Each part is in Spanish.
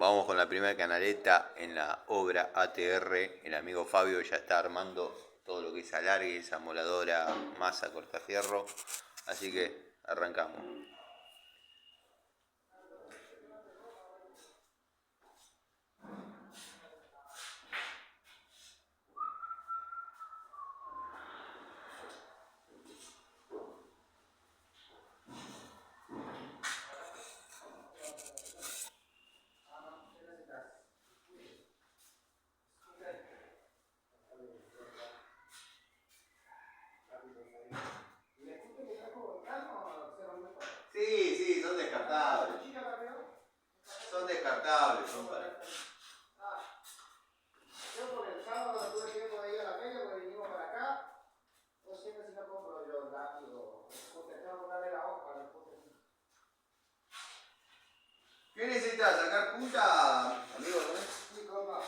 Vamos con la primera canaleta en la obra ATR. El amigo Fabio ya está armando todo lo que es alargues, amoladora, masa, cortafierro. Así que arrancamos. Sí, son descartables. Son descartables, son para... Yo porque el sábado tuve tiempo de ir a la feria porque vinimos para acá. No siempre si no compro yo rápido. Tengo que darle la hoja al puto. ¿Qué necesitas? ¿Sacar punta, amigo? Sí, compa.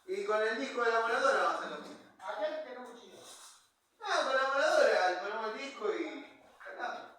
Y con el disco de la moladora vamos a sacar punta. Ayer tengo un chino. No, con la moladora ponemos el disco y sacamos.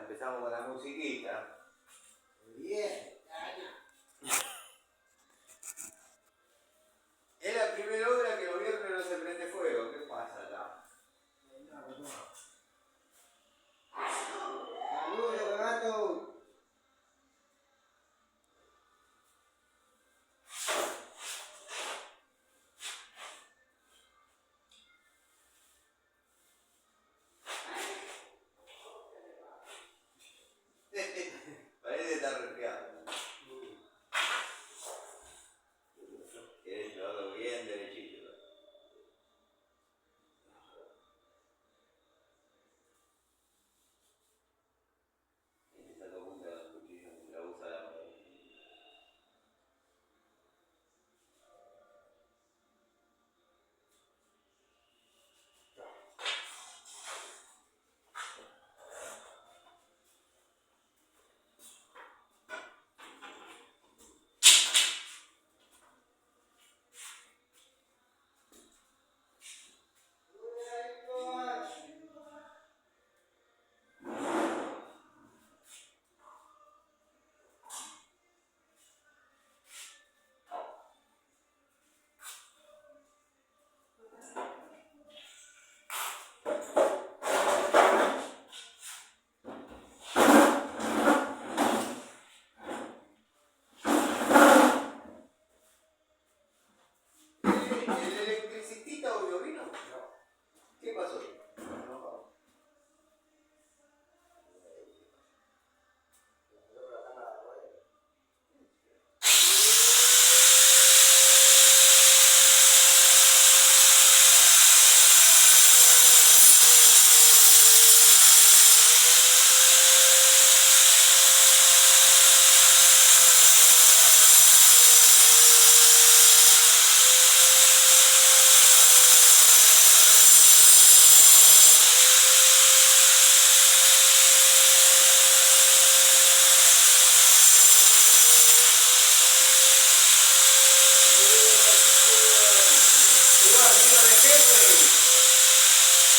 empezamos con la musiquita. Bien, caña. Es la primera obra que los viernes no se prende fuego. ¿Qué pasa acá? Saludos, gato. Parece estar resfriado. Querés llevarlo bien derechito. Este saca punta de los cuchillos y la usa la mano. ¿El electricista hoy no vino? No. ¿Qué pasó? No.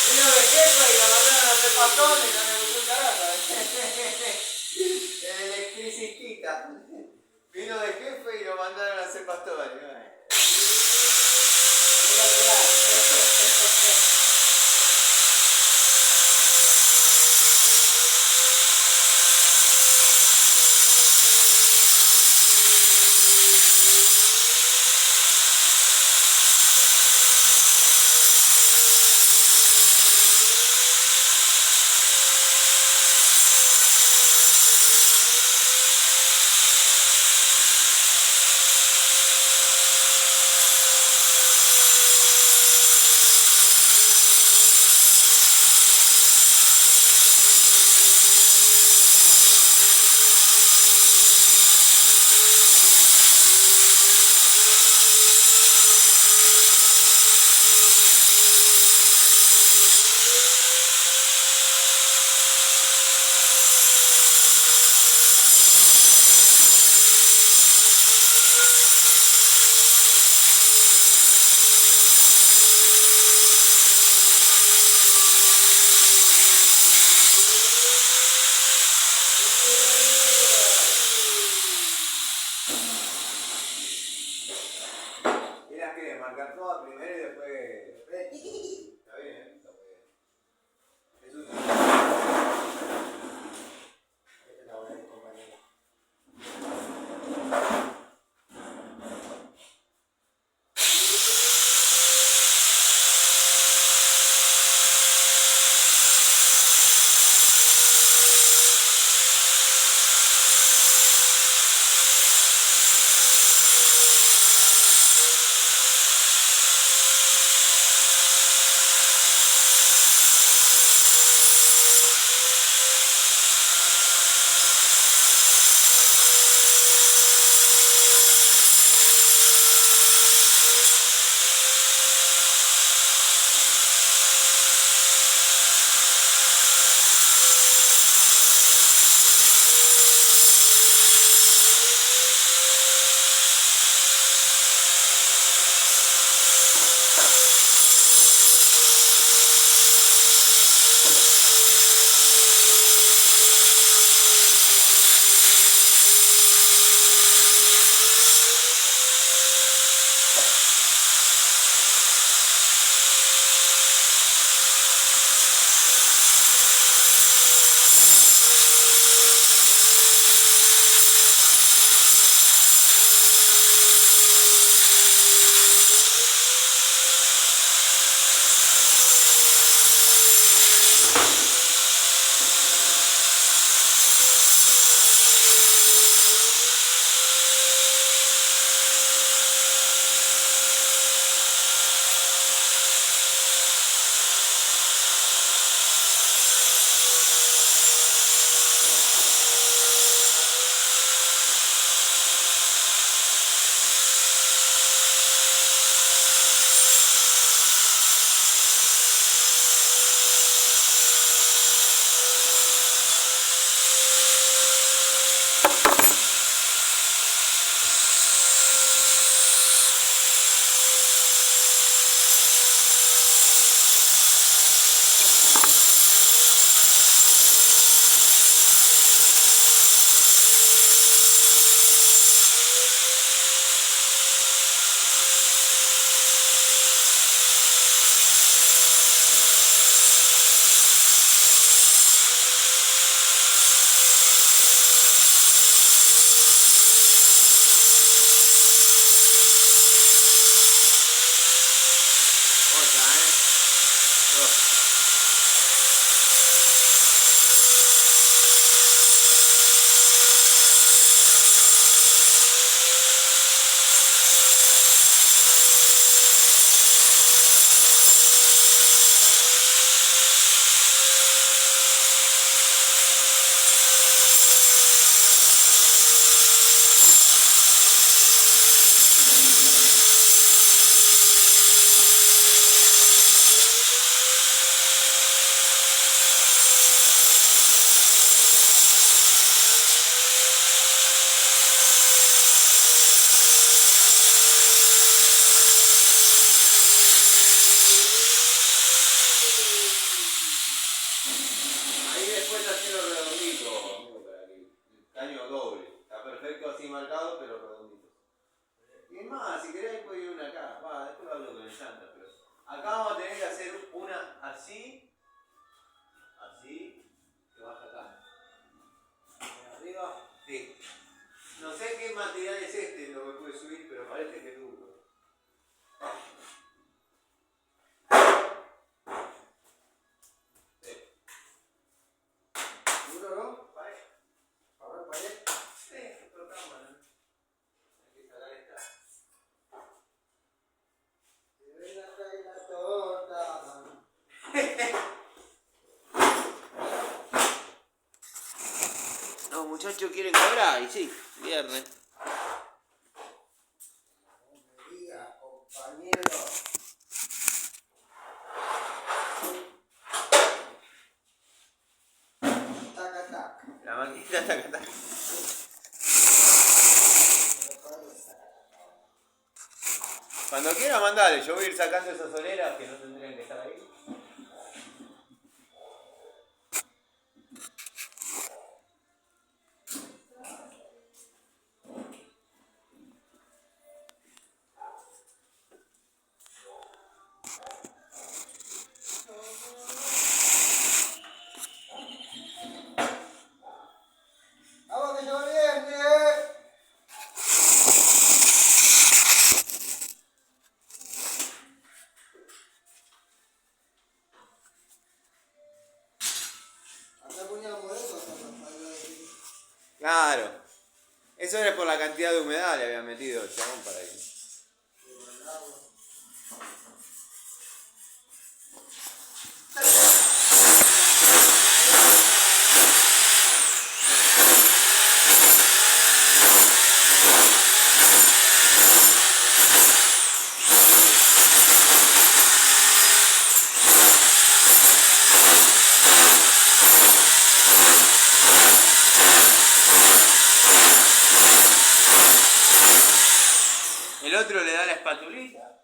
Vino de jefe y lo mandaron a hacer pastón y no le gustó un carajo. El electricista. Vino de jefe y lo mandaron a hacer pastón. caño doble. Está perfecto así marcado, pero redondito. Y es más, si querés puede ir una acá. Va, después hablo con el Santa, pero acá vamos a tener que hacer una así, que baja acá. Arriba, sí. No sé qué material es este lo que pude subir, pero parece que es duro. ¿Duro, no? ¿Vale? A ver, ¿vale? Sí, pero cámara. Hay que sacar esta. Se ve la caída toda. Los muchachos quieren cobrar, y sí, viernes. No me digas, compañero. Taca, taca. La maquinita está acá. Cuando quiera mandale, yo voy a ir sacando esas soleras que no tendrían que estar ahí. ¡Vamos que yo viene! Acá poníamos eso, Claro. Eso era por la cantidad de humedad le había metido el chabón para ahí. El otro le da la espatulita.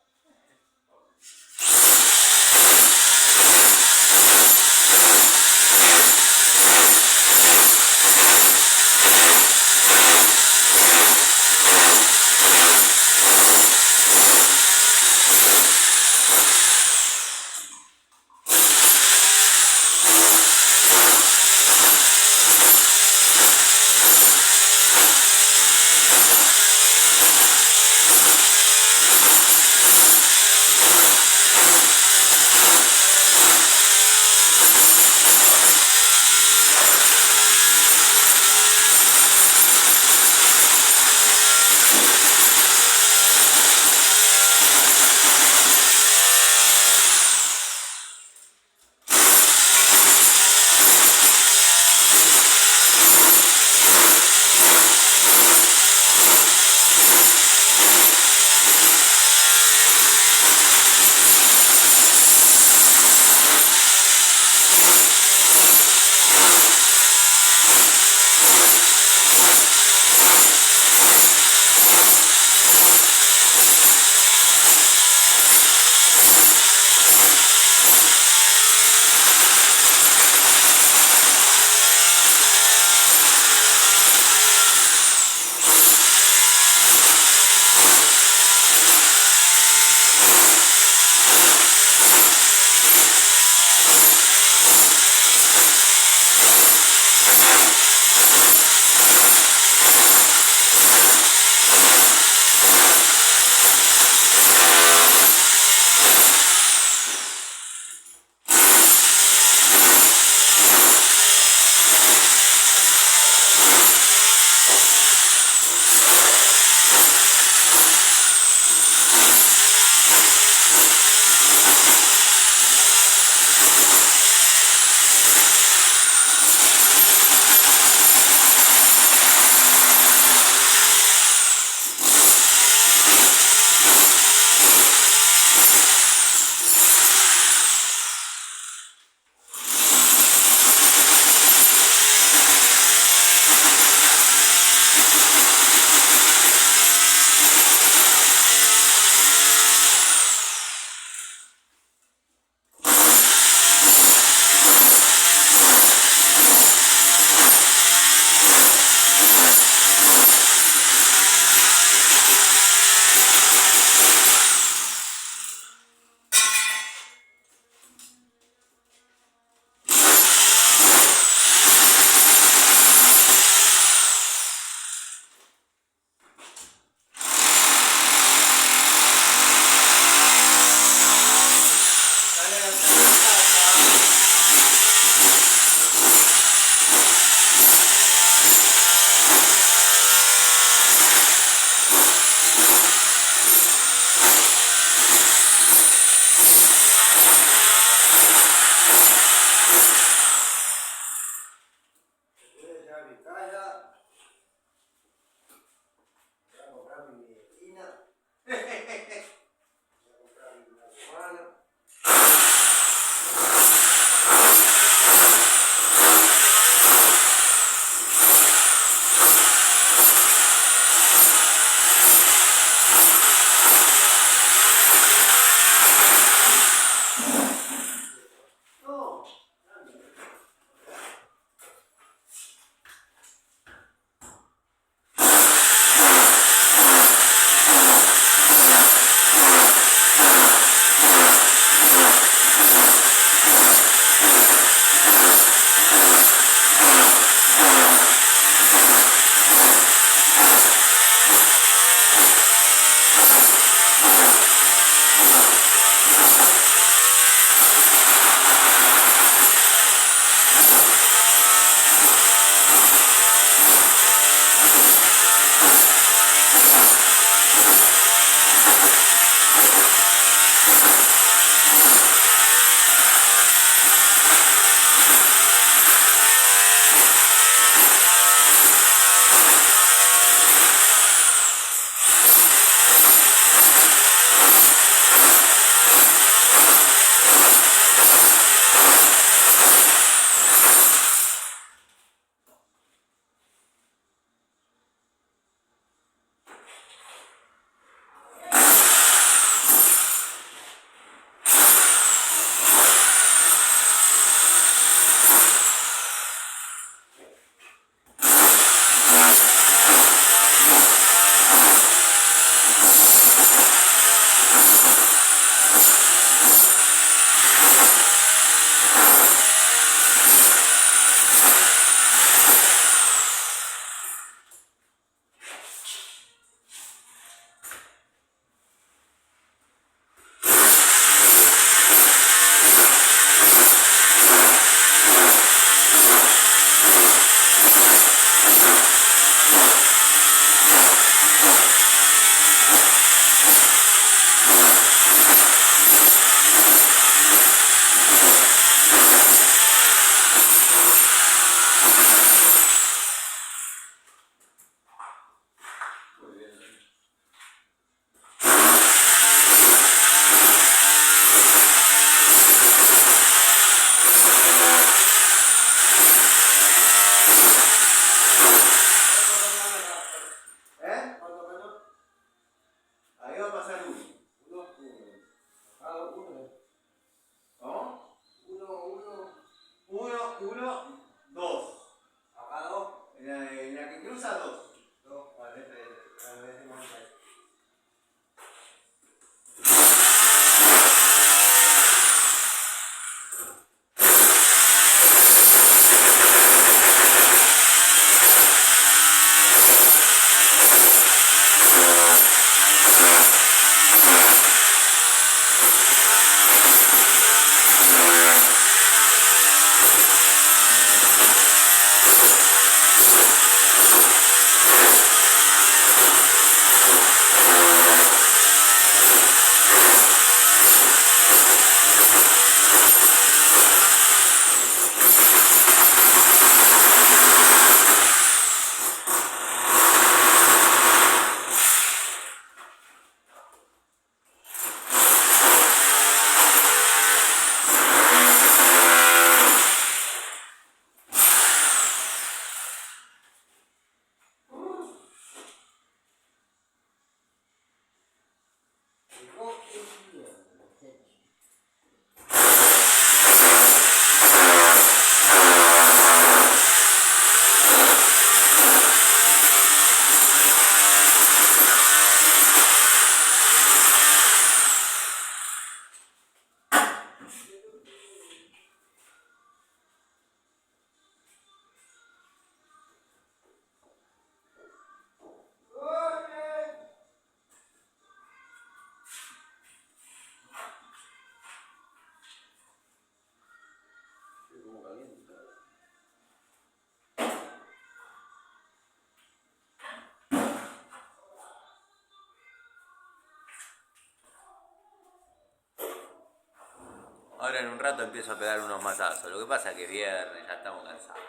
Ahora en un rato empiezo a pegar unos matazos. Lo que pasa es que es viernes, ya estamos cansados.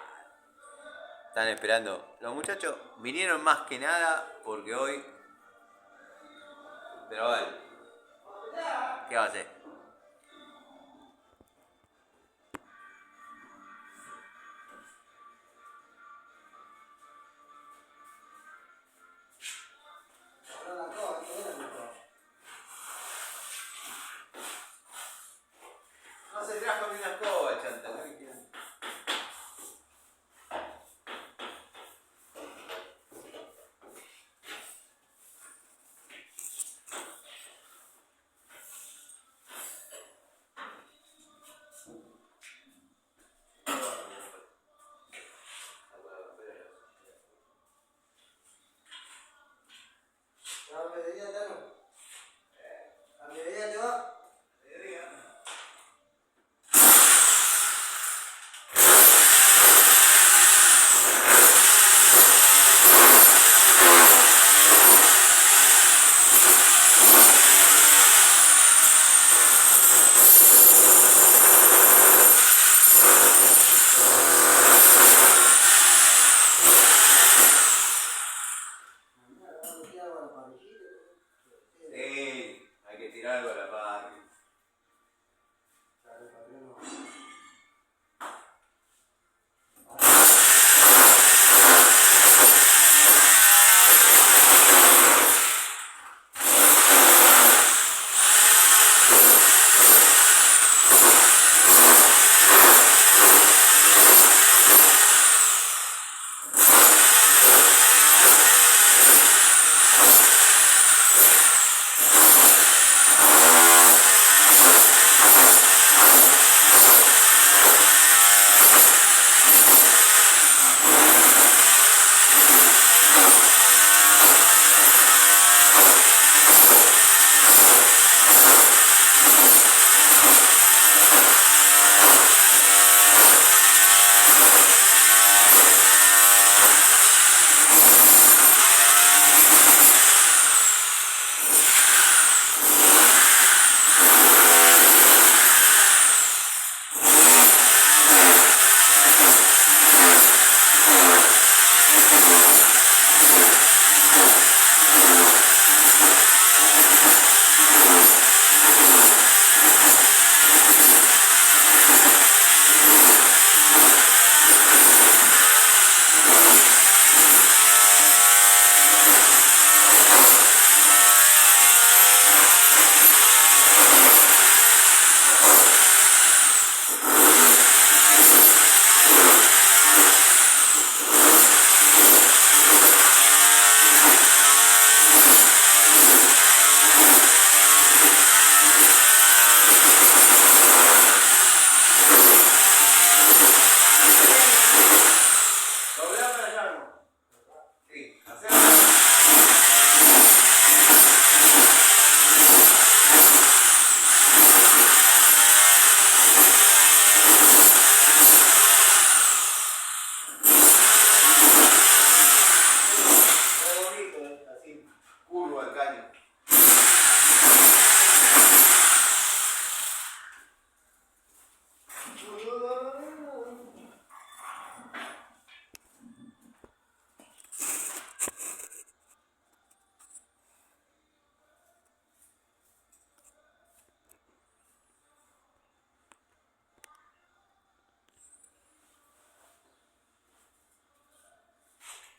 Están esperando. Los muchachos vinieron más que nada porque hoy... Pero bueno, ¿qué va a hacer? No se trajo ni una escoba, chanta. Hay que tirar algo a la parrilla.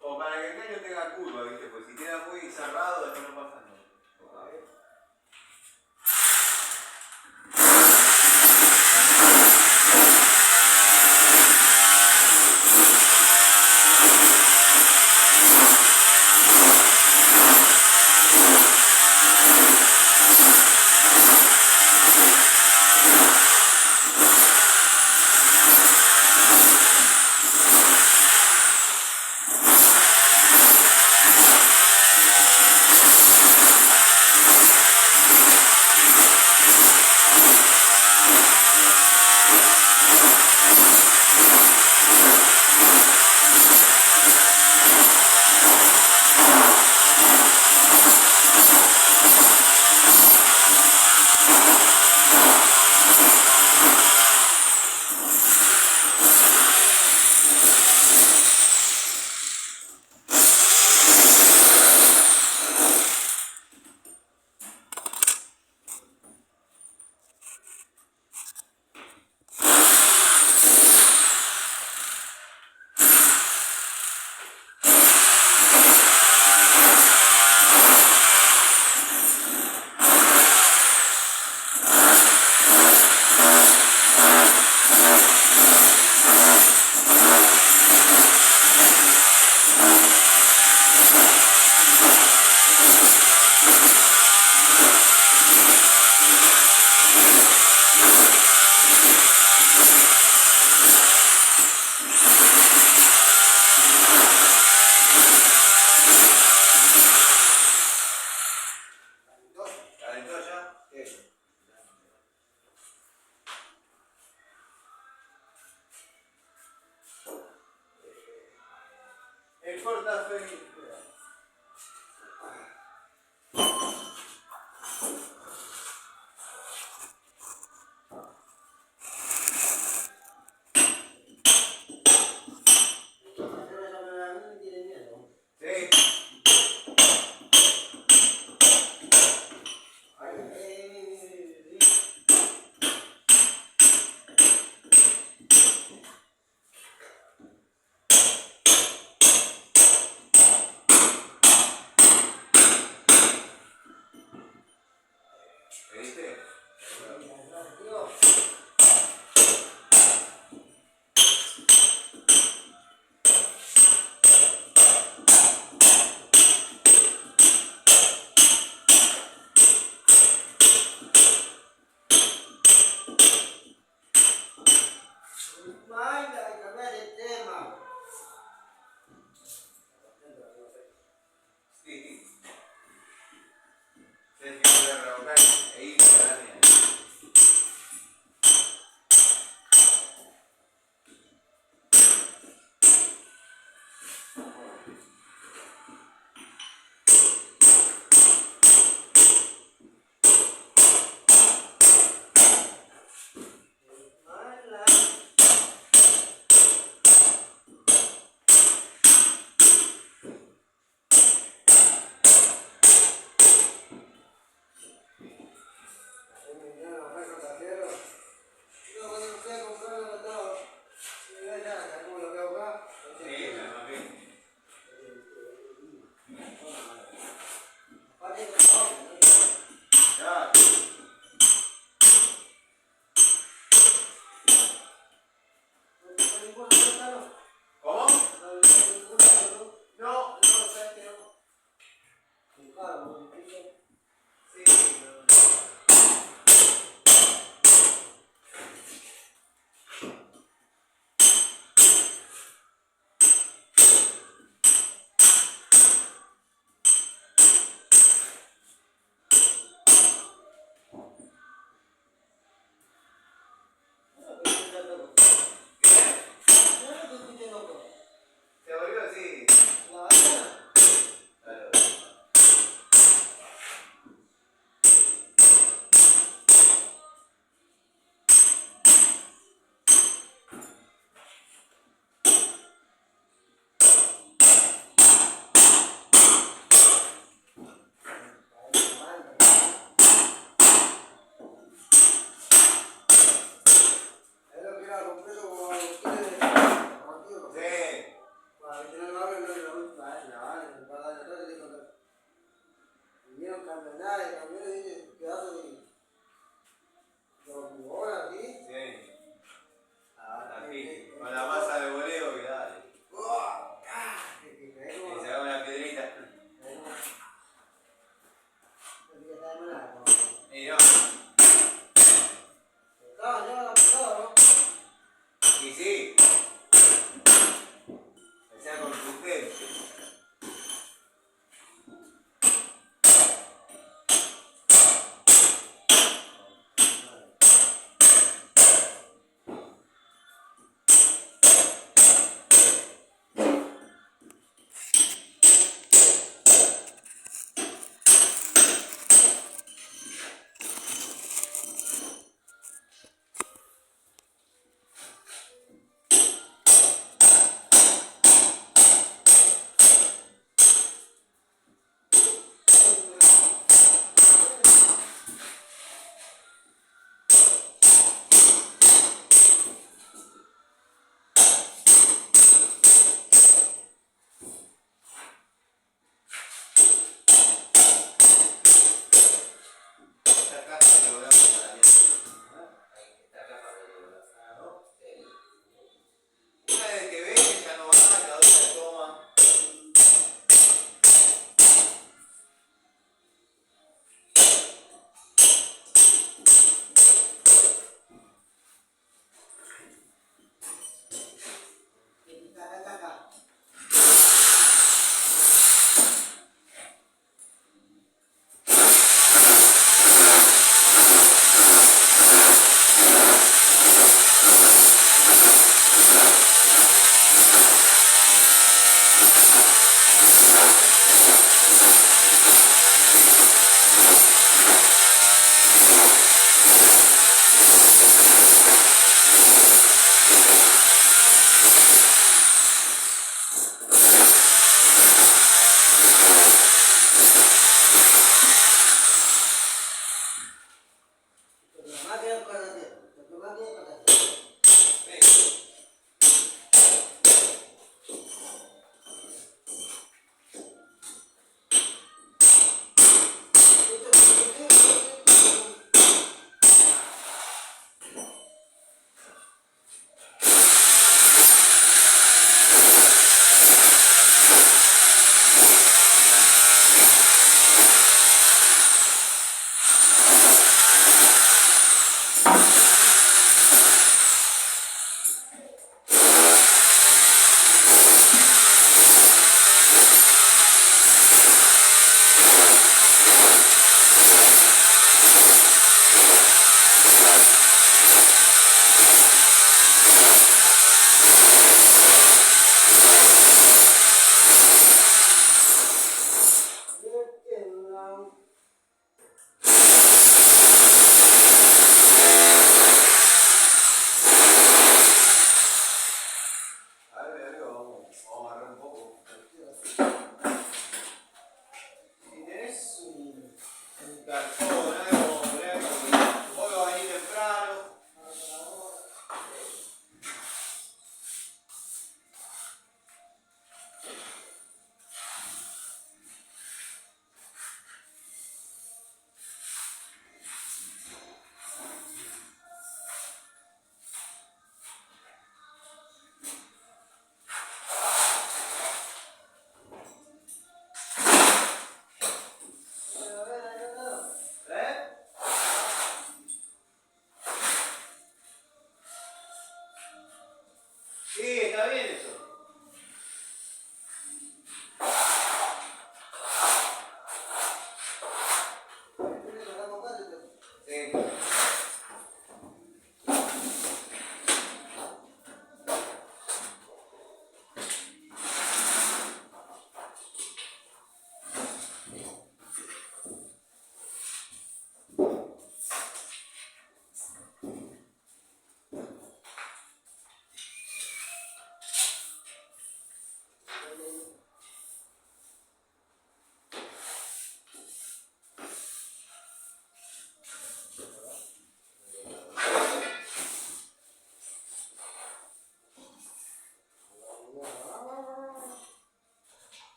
Como para que el caño tenga curva, ¿viste? Pues si queda muy cerrado, después no pasa nada. Mejor estar feliz.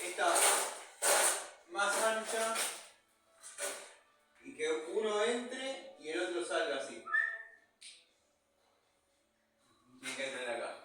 esta más ancha y que uno entre y el otro salga así. Tiene que entrar acá.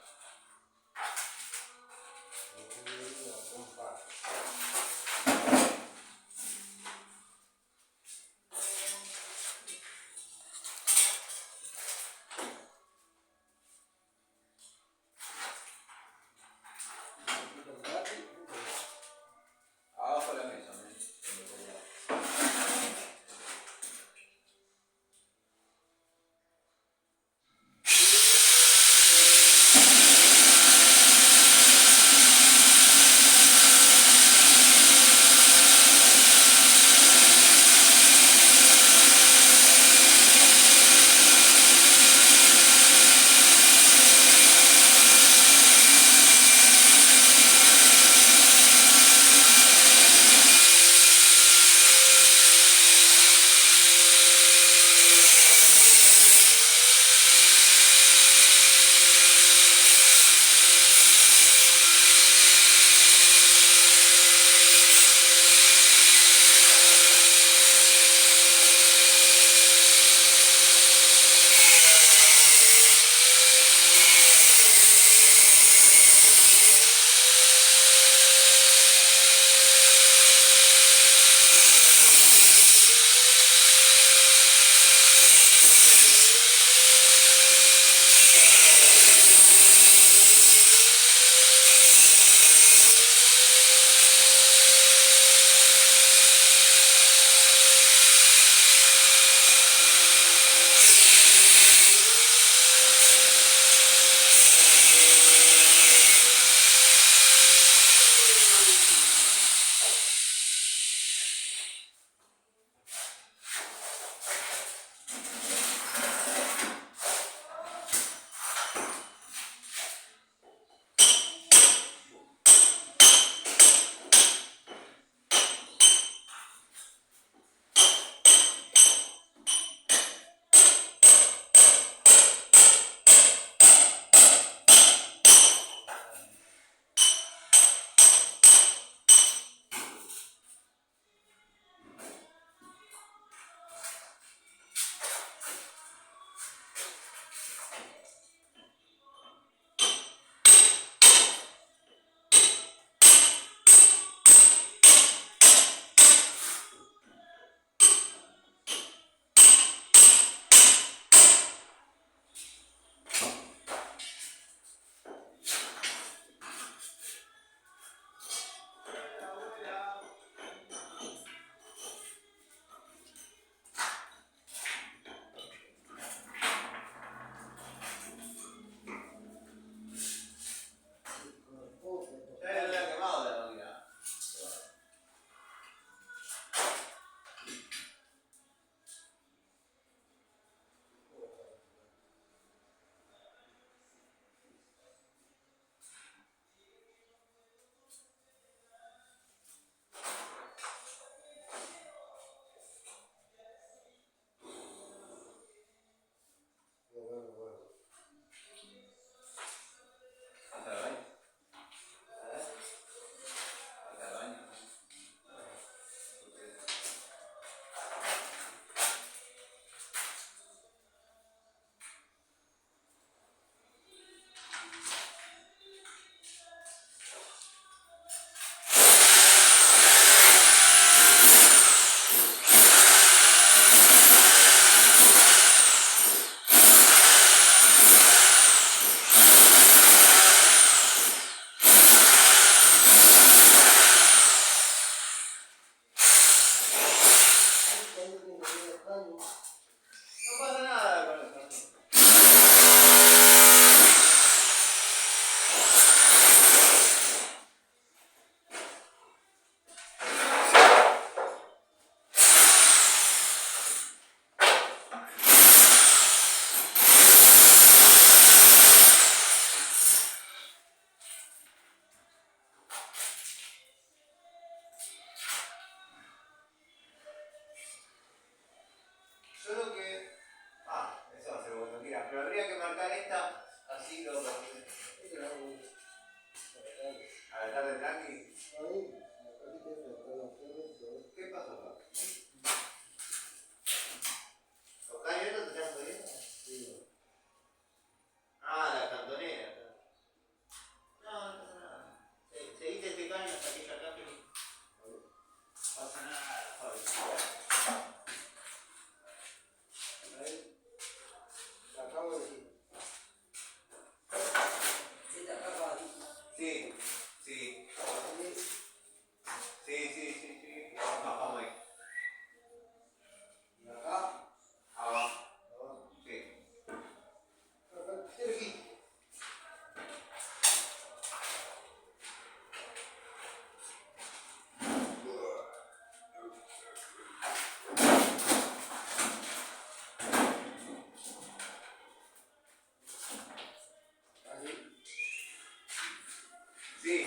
Sí,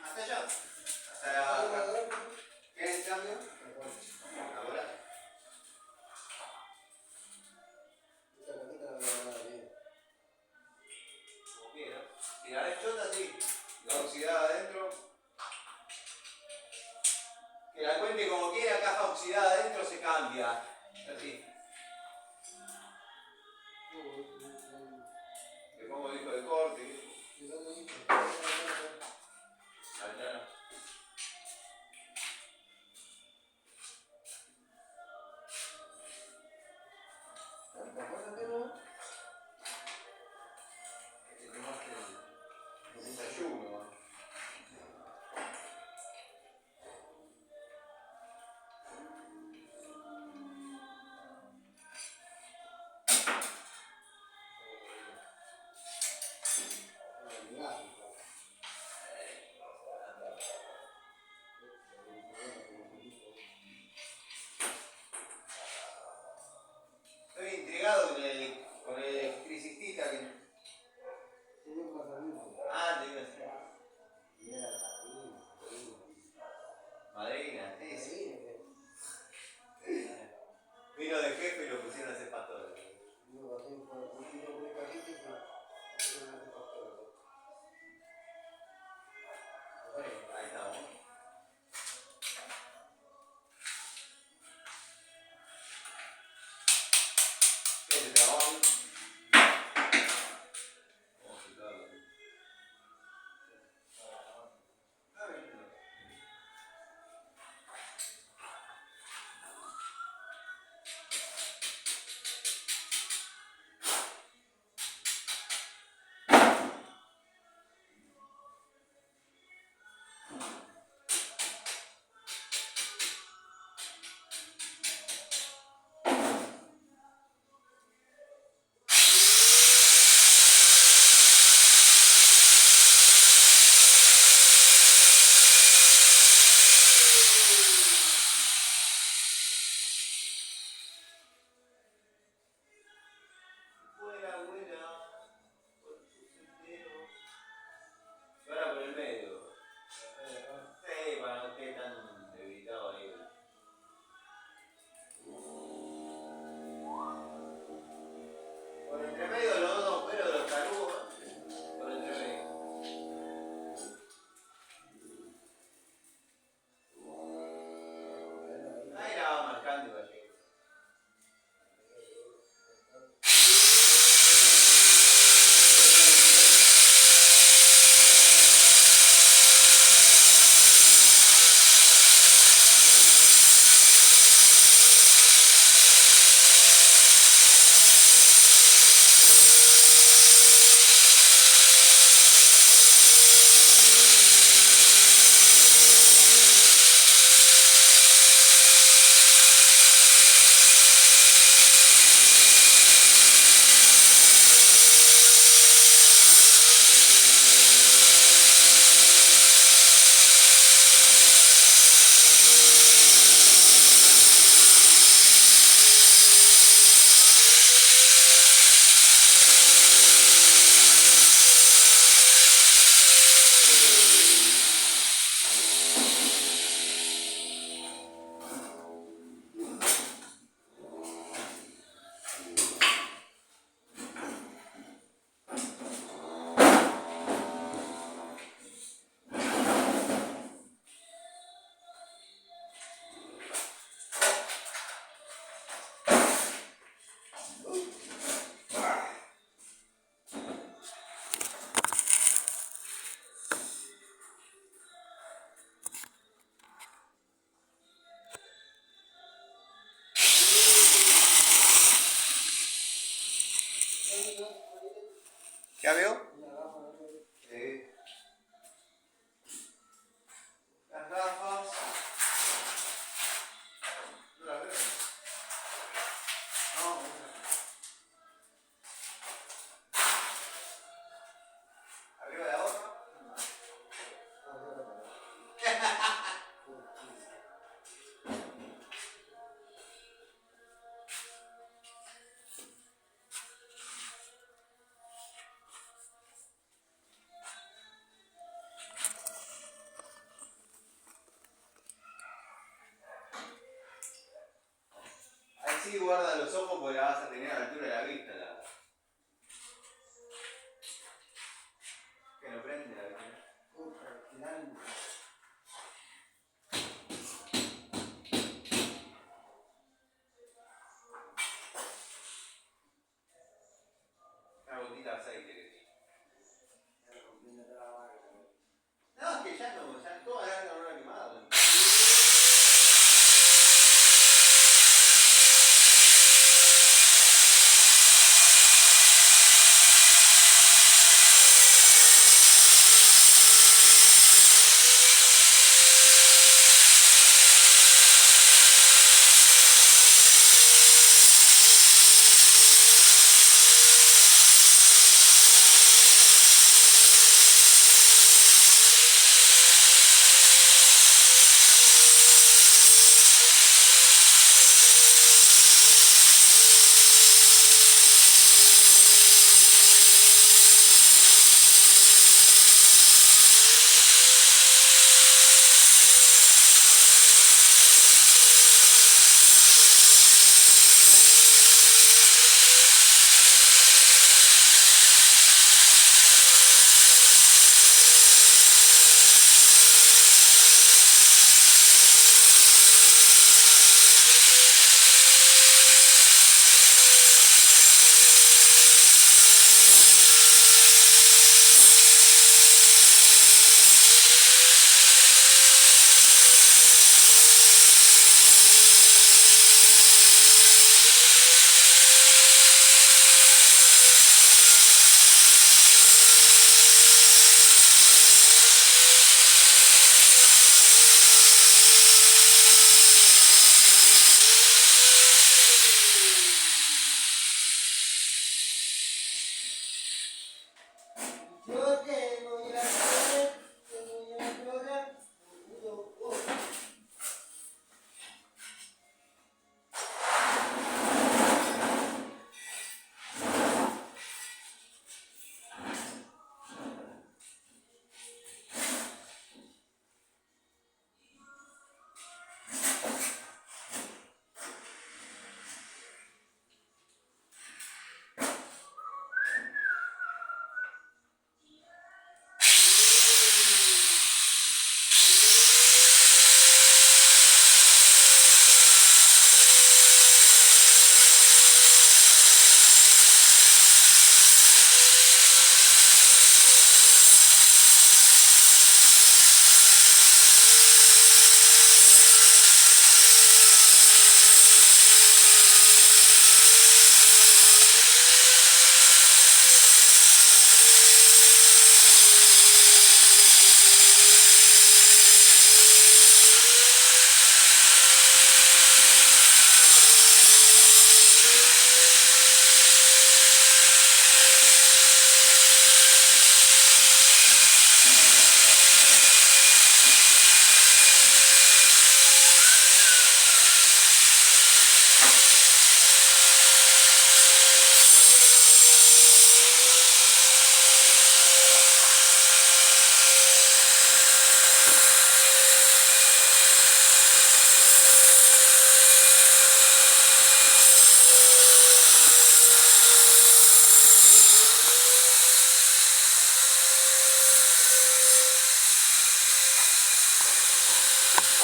hasta allá. Hasta la... ¿Qué es el cambio? Ahora. Como quiera. Si la ves chota, sí. La oxidada adentro. Que la cuente como quiera, caja oxidada adentro se cambia. Así. Le pongo disco de corte. Allá. El desayuno. sí, guarda los ojos porque la vas a tener a la altura de la vista. Que no prende la vista. Al final. Una gotita de aceite que tiene. No, es que ya no, ya toda la carne no la quemado.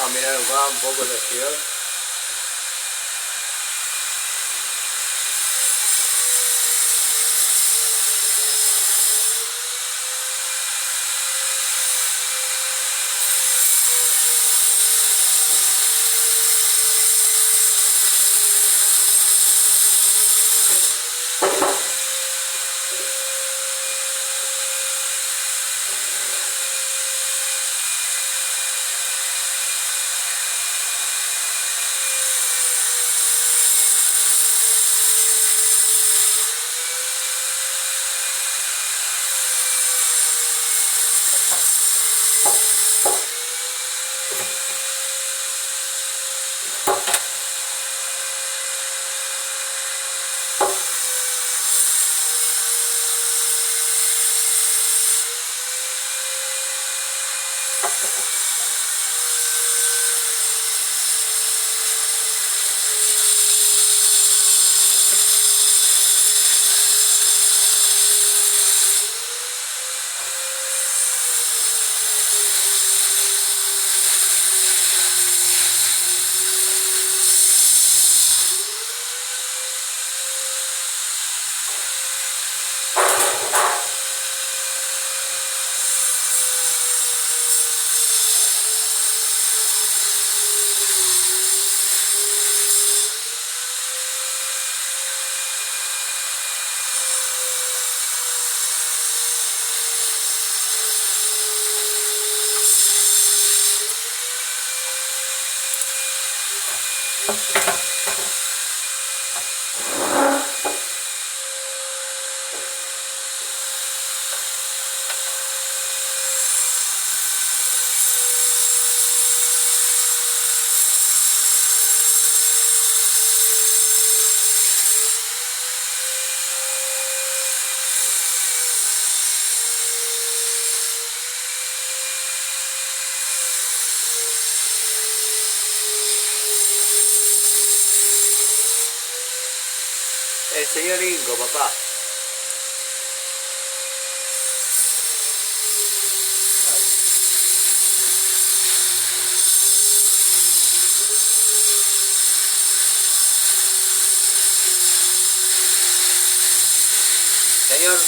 Vamos a mirar un poco la ciudad. El señor Inco, papá. Señor,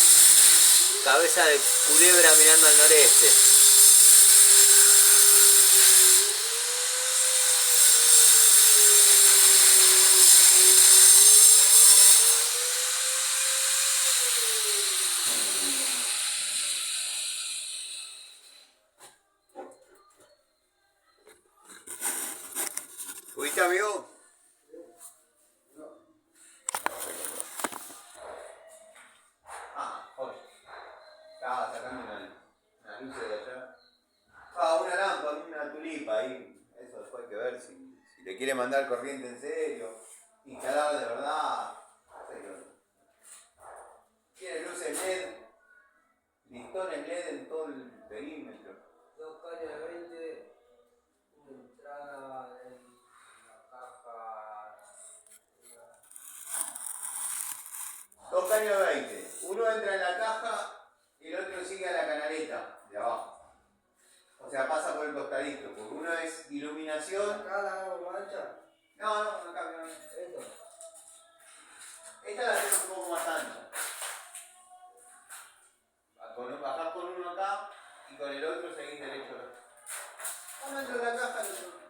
cabeza de culebra mirando al noreste. ¿Fuiste, amigo? Oye. Estaba sacando una luz de allá. Una lámpara, una tulipa ahí. Eso después hay que ver si le quiere mandar corriente en serio. Instalar de verdad. Tiene luces LED. Listones LED en todo el perímetro. 2 cañas de 20, una entrada en la caja. 2 caños de 20. Uno entra en la caja y el otro sigue a la canaleta de abajo. O sea, pasa por el costadito. Porque uno es iluminación. ¿Acá la hago mancha? No cambia. Esto. Esta la hacemos un poco más ancha. Bajás con uno acá y con el otro seguís derecho. Uno entra en la caja y el otro.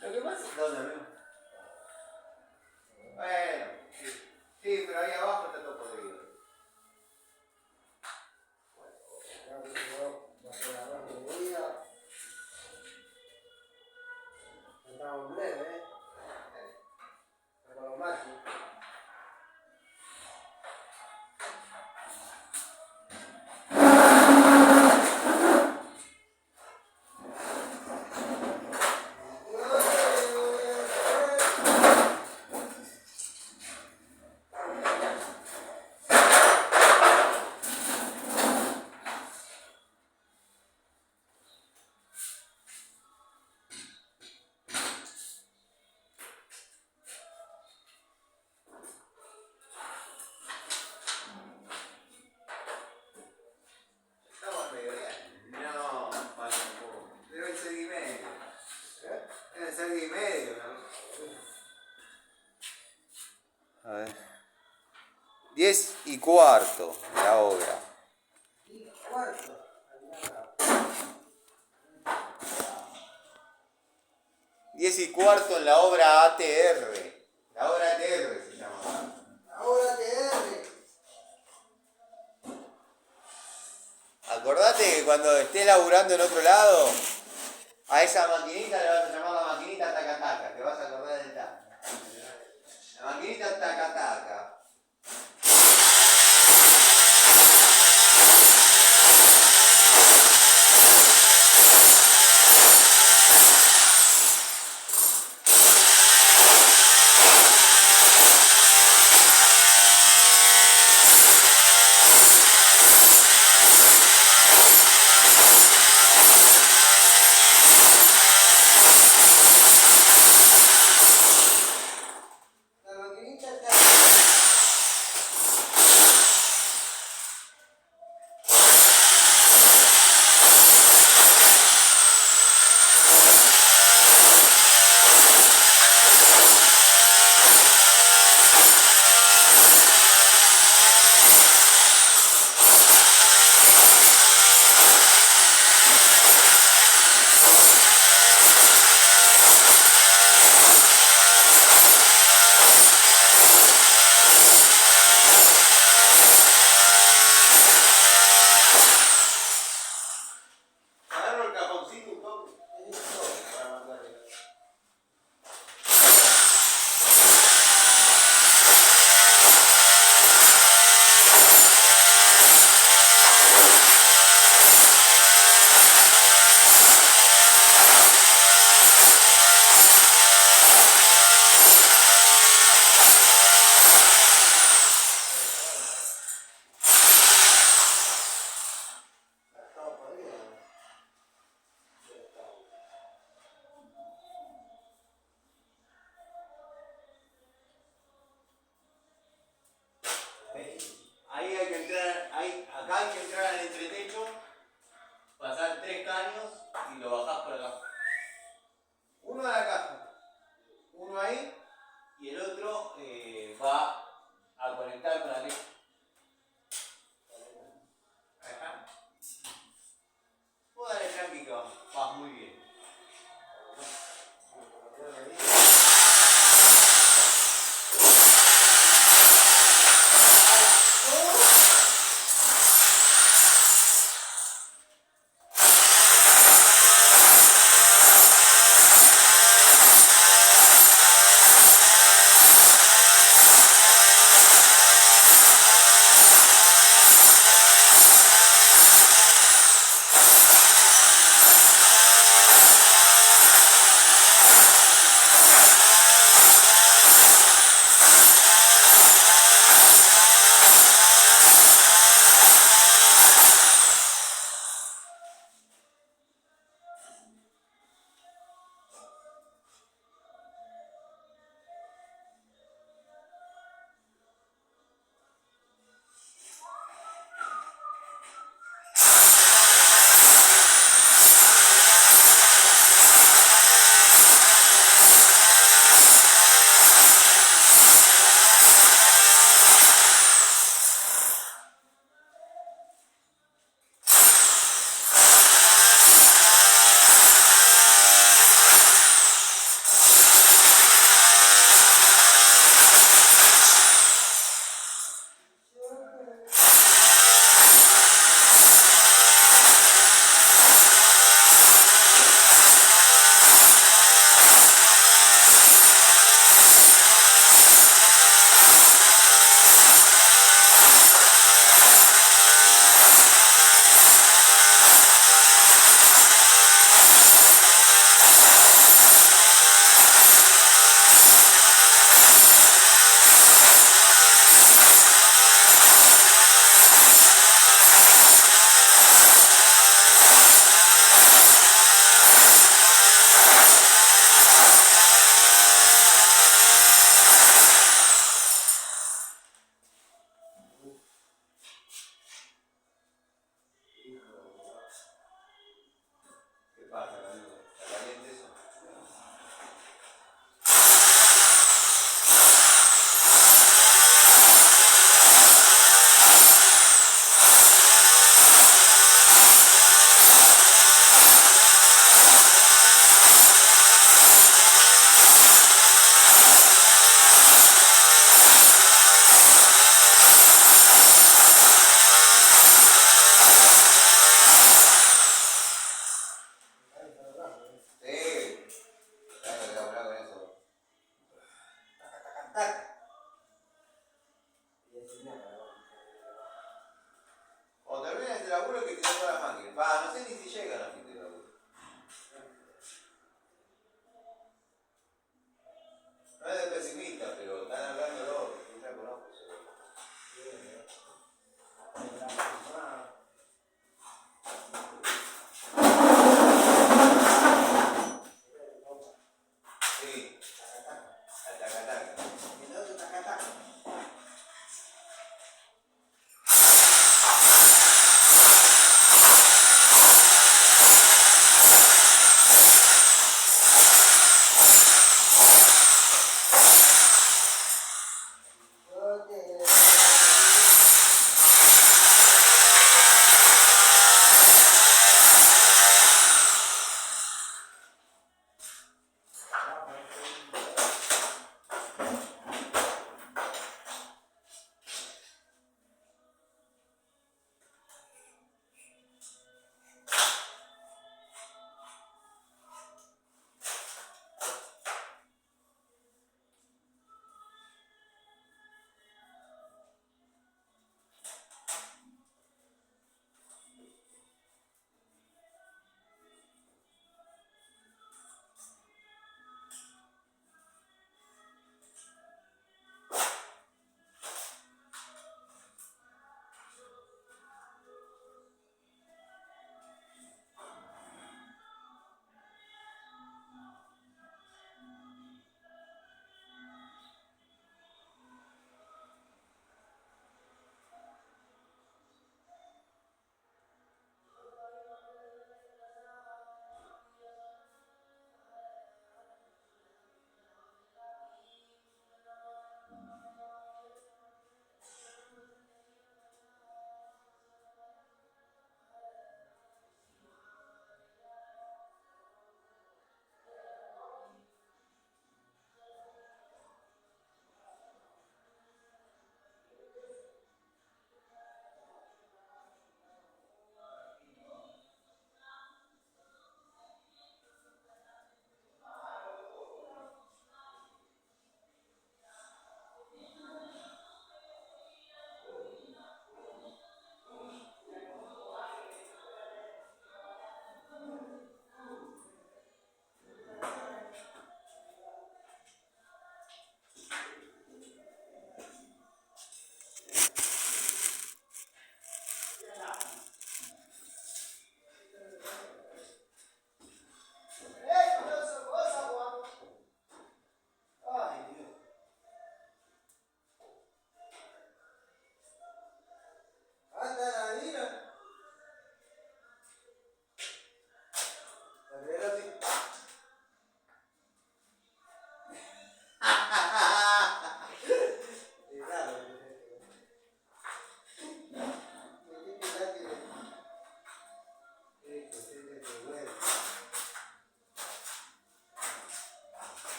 Lo que pasa es ¿dónde, amigo? Bueno, sí, pero ahí abajo está todo podrido. Estamos breve, con los machos. A ver. 10:15 la obra. 10:15 en la obra ATR. La obra ATR se llama. Ahora TR. Acordate que cuando estés laburando en otro lado, a esa maquinita le vas a llamar la maquinita taca taca. Te vas a acordar del taca. La maquinita taca taca. La maquinita está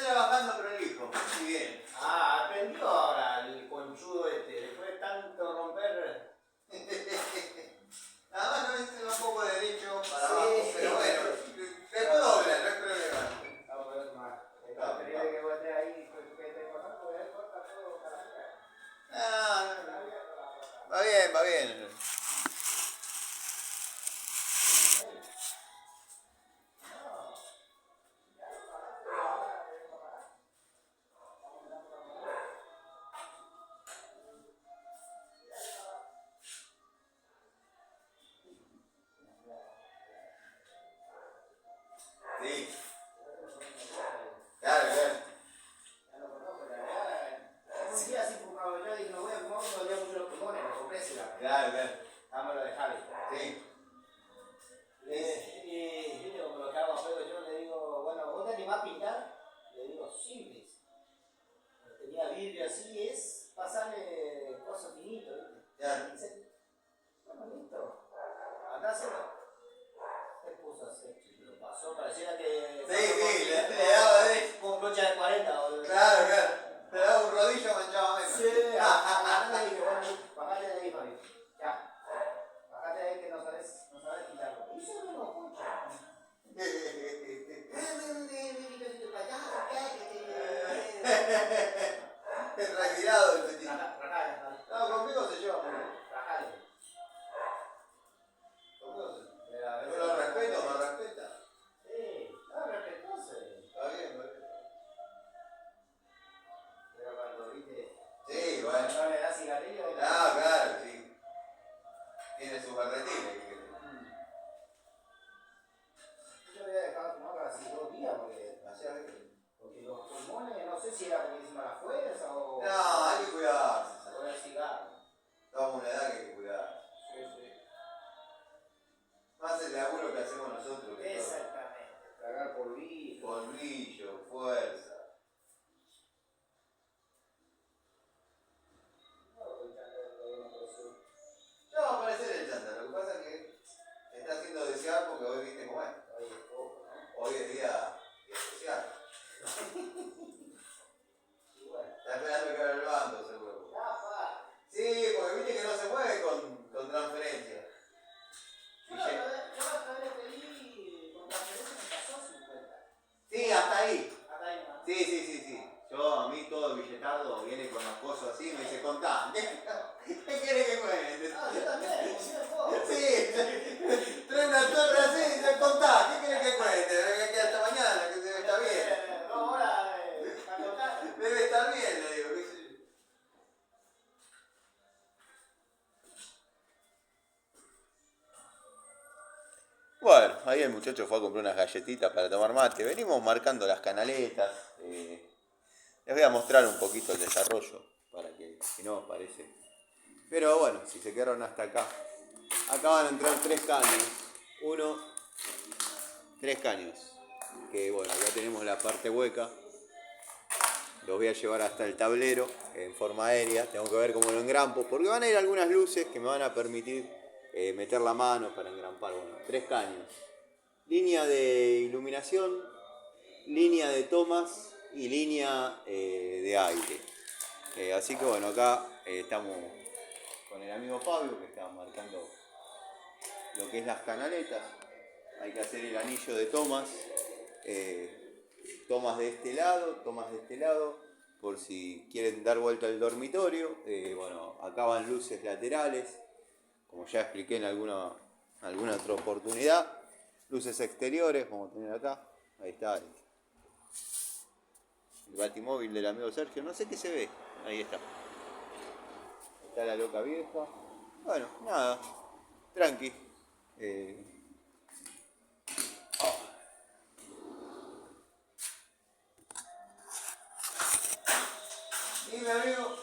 trabajando prolijo. Muy bien. Ah, aprendió ahora el conchudo este, después de tanto romper. Nada más no es un poco derecho para Sí. abajo, pero bueno, después dobla, no es problema. Vamos a ver más. Claro, Preferible claro. que vos estés ahí, que te cortando, porque él corta todo para acá. Ah, Está abierto la puerta. va bien, va bien. Sí, claro, claro. Ya lo conozco, la verdad. Un día así fumaba yo, dije, no voy a fumar, me dolía mucho los pulmones, me compré cigarro. Claro, claro. Dámelo de Javi. Sí. Y viste como lo que hago a fuego, yo le digo, bueno, ¿vos te animás a pintar? Le digo, sí, me dice. Tenía vidrio así, es pasarle cosas finitos, ¿viste? Ya. Bueno, listo. Andá a hacerlo. Se puso a hacer, lo pasó, pareciera que. Sí, le daba derecho. Con brocha de 40 o de. Claro, claro. Le daba un rodillo manchado menos. Sí, a la dije, bueno, bajate de ahí, Fabi. Ya. Bajate de ahí que no sabes pintarlo. Y yo no lo escucho. Retirado el petit. Rajale. No, conmigo se lleva muy bien. Rajale. Conmigo se lleva. Yo lo respeto, me respeta. Sí, no, respetuoso. Está bien, va bien. Pero cuando viste. Sí, bueno. No le das cigarrillo. Ah, claro, sí. Tiene sus berretines. Yo había dejado de fumar casi 2 días porque los pulmones, no sé si era porque hicimos la fuerza o. No, hay que cuidarse. O el cigarro. Estamos en una edad que hay que cuidar. Sí. Más el laburo que hacemos nosotros. Que Exactamente. Tragar polvillo. polvillo, fuerza. Ya va a aparecer el chanta, lo que pasa es que se está haciendo desear porque hoy viste cómo es. Hoy es poco, ¿no? Hoy es día especial. Y bueno. Está esperando que abra el banco, seguro. Pa. Sí, porque viste que no se mueve con transferencia. Yo la otra vez le pedí con transferencia me pasó 50. Sí, hasta ahí. Acá hay una. Sí. Yo, a mí todo el billetardo viene con los cosas así y me dice, contá. ¿Qué querés que cuente? Ah, yo también, yo de poco. Sí, trae una torre así y dice, contá. ¿Qué querés que cuente? Que hasta mañana, que debe estar bien. 2 horas para contar. Debe estar bien, le digo. ¿Qué sé yo? Bueno, ahí el muchacho fue a comprar unas galletitas para tomar mate. Venimos marcando las canaletas. Les voy a mostrar un poquito el desarrollo para que si no parece. Pero bueno, si se quedaron hasta acá. Acá van a entrar 3 caños. 3 caños. Que bueno, acá tenemos la parte hueca. Los voy a llevar hasta el tablero en forma aérea. Tengo que ver cómo lo engrampo. Porque van a ir algunas luces que me van a permitir meter la mano para engrampar. Bueno, 3 caños. Línea de iluminación, línea de tomas y línea de aire. Así que bueno, acá estamos con el amigo Fabio que está marcando lo que es las canaletas. Hay que hacer el anillo de tomas. Tomas de este lado, por si quieren dar vuelta al dormitorio. Bueno, acá van luces laterales, como ya expliqué en alguna otra oportunidad. Luces exteriores, vamos a tener acá. Ahí está el batimóvil del amigo Sergio, no sé qué se ve, ahí está. Está la loca vieja. Bueno, nada, tranqui. Dime, amigo.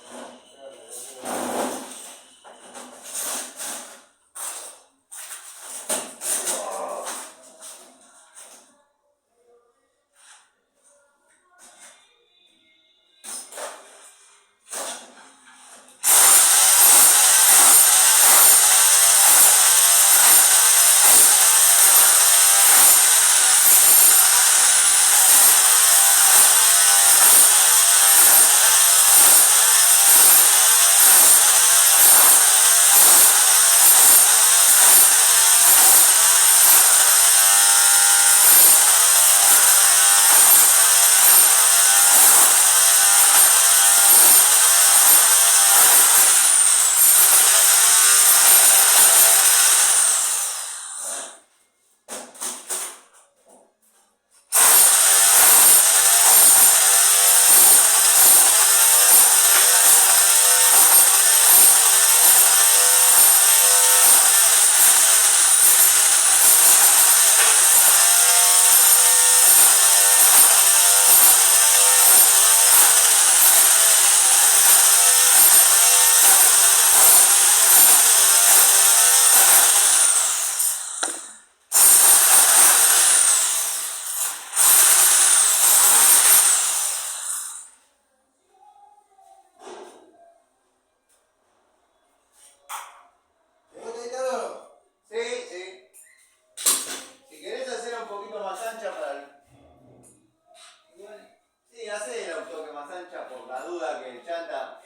duda que el chanta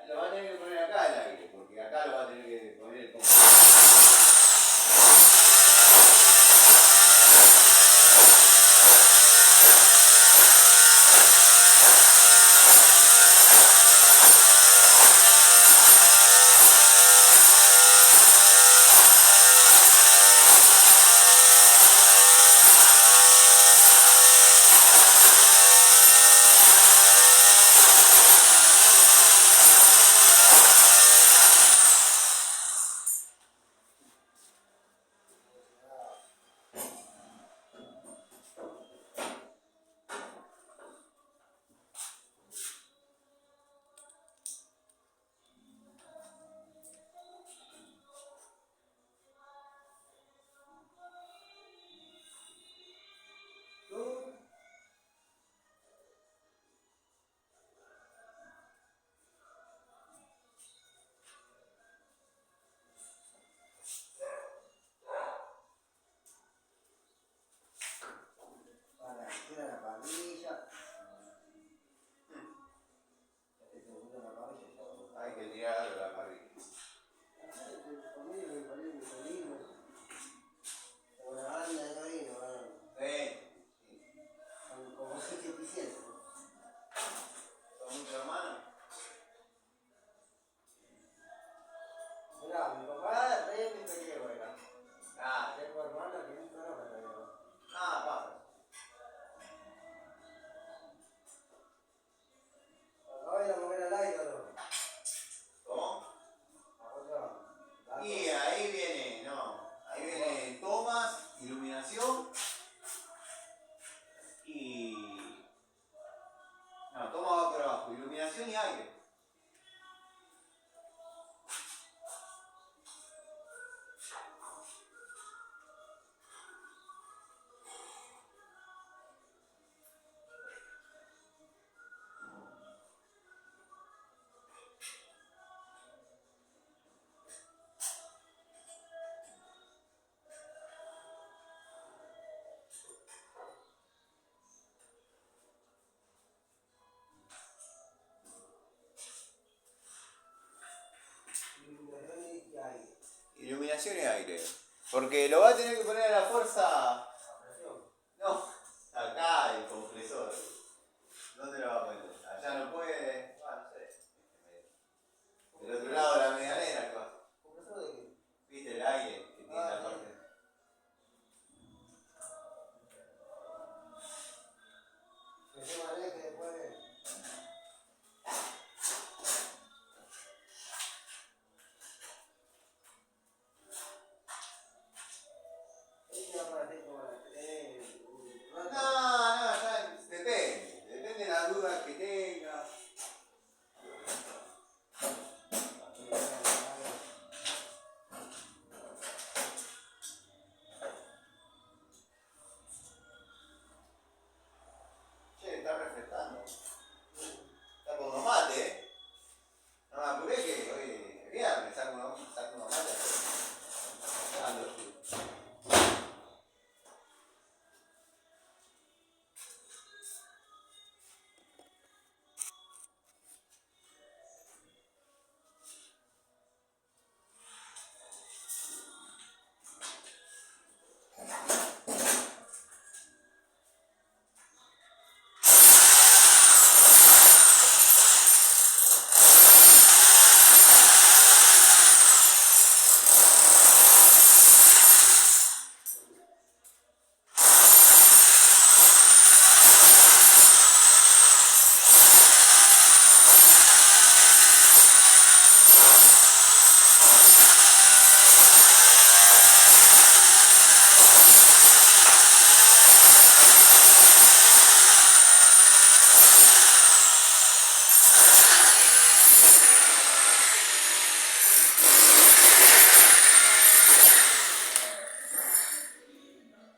lo va a tener que poner acá el aire, porque acá lo va a tener que poner el compresor. Hay que tirarlo a la parrilla. ¿Son muchos hermanos? Mi papá es re mi peleo, era. Ah, Tengo hermanos que nunca no me peleo. pasa. Acá voy a mover al aire, ¿no? ¿Cómo? Acá Y ahí viene tomas, iluminación y... No, toma va por abajo, iluminación y aire. Iluminación y aire. Porque lo va a tener que poner a la fuerza. No, acá el compresor. ¿Dónde lo va a poner? Allá no puede. No sé. Del otro lado de la medianera, ¿qué pasa? ¿Compresor de qué? ¿Viste el aire que tiene la parte? Me lleva el eje después de... No, ya depende. Depende de las dudas que tenga. Che, está refrescando. Está con unos mates, ¿eh? No me apuré que hoy es viernes, saco unos mates. Dando.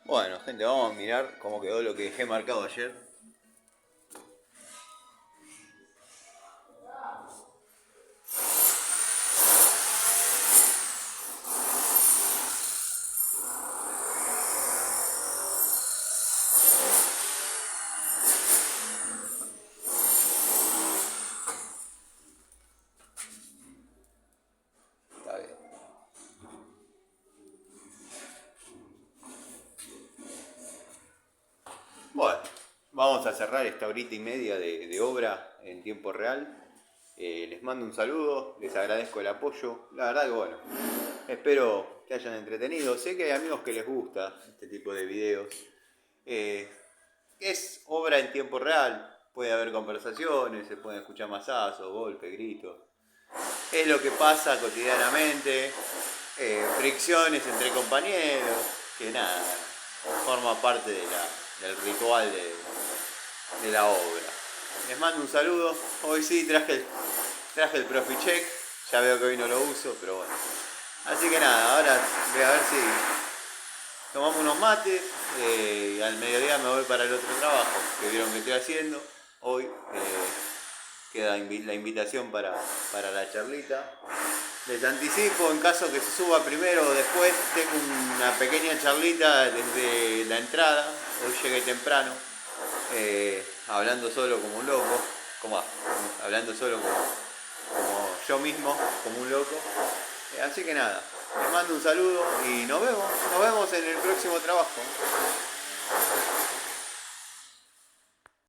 Bueno, gente, vamos a mirar cómo quedó lo que dejé marcado ayer. vamos a cerrar esta horita y media de obra en tiempo real. Les mando un saludo, les agradezco el apoyo. La verdad que bueno, espero que hayan entretenido. Sé que hay amigos que les gusta este tipo de videos. Es obra en tiempo real, puede haber conversaciones, se pueden escuchar mazazos, golpes, gritos. Es lo que pasa cotidianamente, fricciones entre compañeros, que nada, forma parte del ritual de la obra. Les mando un saludo. Hoy sí traje el Proficheck, ya veo que hoy no lo uso, pero bueno. Así que nada, ahora voy a ver si tomamos unos mates, al mediodía me voy para el otro trabajo que vieron que estoy haciendo. Hoy queda la invitación para la charlita. Les anticipo, en caso que se suba primero o después, tengo una pequeña charlita desde la entrada. Hoy llegué temprano, hablando solo como un loco, hablando solo como yo mismo, como un loco. Así que nada, les mando un saludo y nos vemos en el próximo trabajo.